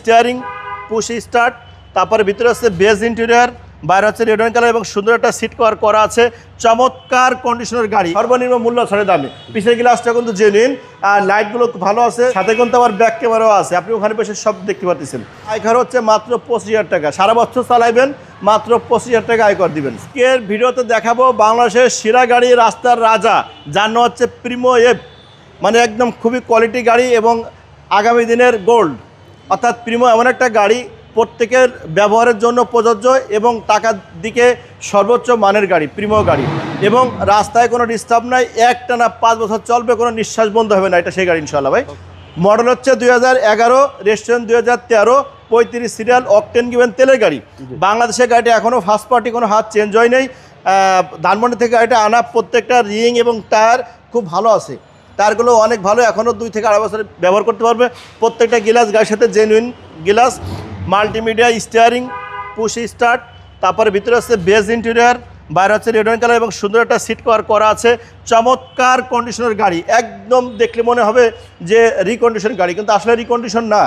Steering, push start, তারপরে ভিতরে আছে বেজ ইন্টেরিয়র, বাইরে হচ্ছে রেড ওয়াইন কালার এবং সুন্দর একটা সিট কভার করা আছে। চমৎকার কন্ডিশনের গাড়ি, সর্বনিম্ন মূল্য ছাড়ে দামে। পিছের গ্লাসটা কিন্তু জেনুইন, আর লাইটগুলো ভালো আছে, সাথে কিন্তু আবার ব্যাক ক্যামেরাও আছে, আপনি ওখানে বসে সব দেখতে পাচ্ছেন। আয়কর হচ্ছে মাত্র 25,000 টাকা, সারা বছর চালাইবেন, মাত্র 25,000 টাকা আয়কর দিবেন। আজকের ভিডিওতে দেখাবো বাংলাদেশের সেরা গাড়ি, রাস্তার রাজা, যার নাম হচ্ছে প্রিমো এফ, মানে একদম খুবই কোয়ালিটি গাড়ি এবং আগামী দিনের গোল্ড। অর্থাৎ প্রিমো এমন একটা গাড়ি প্রত্যেকের ব্যবহারের জন্য প্রযোজ্য এবং টাকার দিকে সর্বোচ্চ মানের গাড়ি, প্রিমো গাড়ি, এবং রাস্তায় কোনো ডিস্টার্ব নাই, একটানা 5 বছর চলবে, কোনো নিঃশ্বাস বন্ধ হবে না, এটা সেই গাড়ি ইনশাআল্লাহ ভাই। মডেল হচ্ছে 2011, রেজিস্ট্রেশন 2013, 35 সিরিয়াল, অকটেন গিভেন তেলের গাড়ি। বাংলাদেশের গাড়িটা এখনও ফার্স্ট পার্টি কোনো হাত চেঞ্জ হয় নাই। ধানমন্ডি থেকে গাড়িটা আনা, প্রত্যেকটা রিং এবং টায়ার খুব ভালো আছে, টায়ারগুলো অনেক ভালো, এখনও 2 থেকে 2.5 বছর ব্যবহার করতে পারবে। প্রত্যেকটা গ্লাস গাড়ির সাথে genuine glass, multimedia, steering, push start, তারপরে ভিতরে আছে বেজ ইন্টেরিয়র, বাইরে হচ্ছে রেড ওয়াইন কালার এবং সুন্দর একটা সিট কভার করা আছে। চমৎকার কন্ডিশনের গাড়ি, একদম দেখলে মনে হবে যে রিকন্ডিশন গাড়ি, কিন্তু আসলে রিকন্ডিশন না।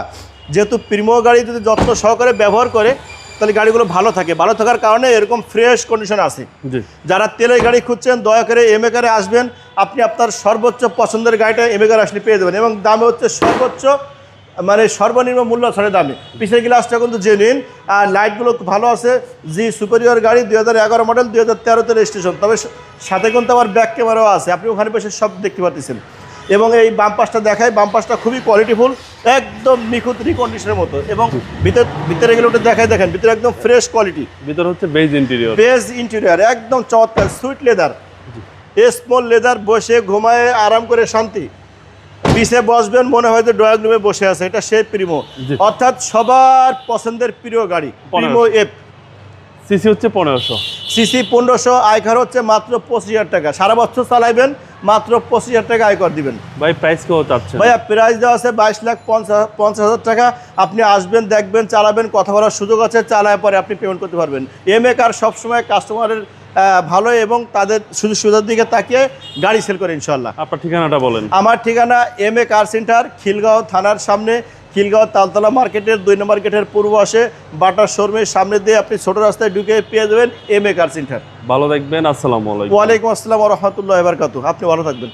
যেহেতু প্রিমো গাড়ি যদি যত্ন সহকারে ব্যবহার করে তাহলে গাড়িগুলো ভালো থাকে, ভালো থাকার কারণে এরকম ফ্রেশ কন্ডিশন আছে। যারা তেলের গাড়ি খুঁজছেন দয়া করে এমএ কারে আসবেন, আপনি আপনার সর্বোচ্চ পছন্দের গাড়িটা এমএ কারে আসলে পেয়ে যাবেন, এবং দামে হচ্ছে সর্বোচ্চ, মানে সর্বনিম্ন মূল্য ছাড়ে দামে। পিছের গ্লাসটা কিন্তু জেনুইন, আর লাইটগুলো ভালো আছে। জি সুপেরিয়র গাড়ি, 2011 মডেল, 2013-তে রেজিস্ট্রেশন, তবে সাথে কিন্তু আবার ব্যাক ক্যামেরাও আছে, আপনি ওখানে বসে সব দেখতে পাচ্ছেন। এবং এই বাম পাশটা দেখায়, বাম পাশটা খুবই কোয়ালিটিফুল, একদম নিখুঁত রিকন্ডিশনের মতো। এবং ভিতরে গেলে ওটা দেখায়, দেখেন ভিতরে একদম ফ্রেশ কোয়ালিটি। ভিতরে হচ্ছে বেজ ইন্টেরিয়র, বেজ ইন্টেরিয়র একদম চমৎকার, সুইট লেদার, স্মল লেদার, বসে ঘুমায় আরাম করে শান্তি। পিছে বসবেন মনে হয় যে ড্রয়িং রুমে বসে আছে, এটা সেই প্রিমো, অর্থাৎ সবার পছন্দের প্রিয় গাড়ি প্রিমো এফ। সিসি হচ্ছে 1500, সিসি 1500, আয়কর হচ্ছে মাত্র 25,000 টাকা, সারা বছর চালাইবেন, মাত্র 25,000 টাকা আয়কর দিবেন। ভাই প্রাইস কেউ চাচ্ছে ভাইয়া প্রাইস দেওয়া আছে 22,50,000 টাকা। আপনি আসবেন, দেখবেন, চালাবেন, কথা বলার সুযোগ আছে, চালায় পরে আপনি পেমেন্ট করতে পারবেন। এমএ কার সবসময় কাস্টমারের ভালো এবং তাদের সুযোগ সুবিধার দিকে তাকিয়ে গাড়ি সেল করে ইনশাল্লাহ। আপনার ঠিকানাটা বলেন। আমার ঠিকানা এমএ কার সেন্টার, খিলগাঁও থানার সামনে, খিলগাঁও তালতলা মার্কেটের 2 নম্বর গেটের পূর্ব আসে বাটার শোরুমের সামনে দিয়ে আপনি ছোট রাস্তায় ঢুকে পেয়ে যাবেন এমএ কার সেন্টার। ভালো থাকবেন, আসসালামু আলাইকুম। ওয়ালাইকুম আসসালাম ওয়া রাহমাতুল্লাহি ওয়া বারাকাতুহু। আপনি ভালো থাকবেন।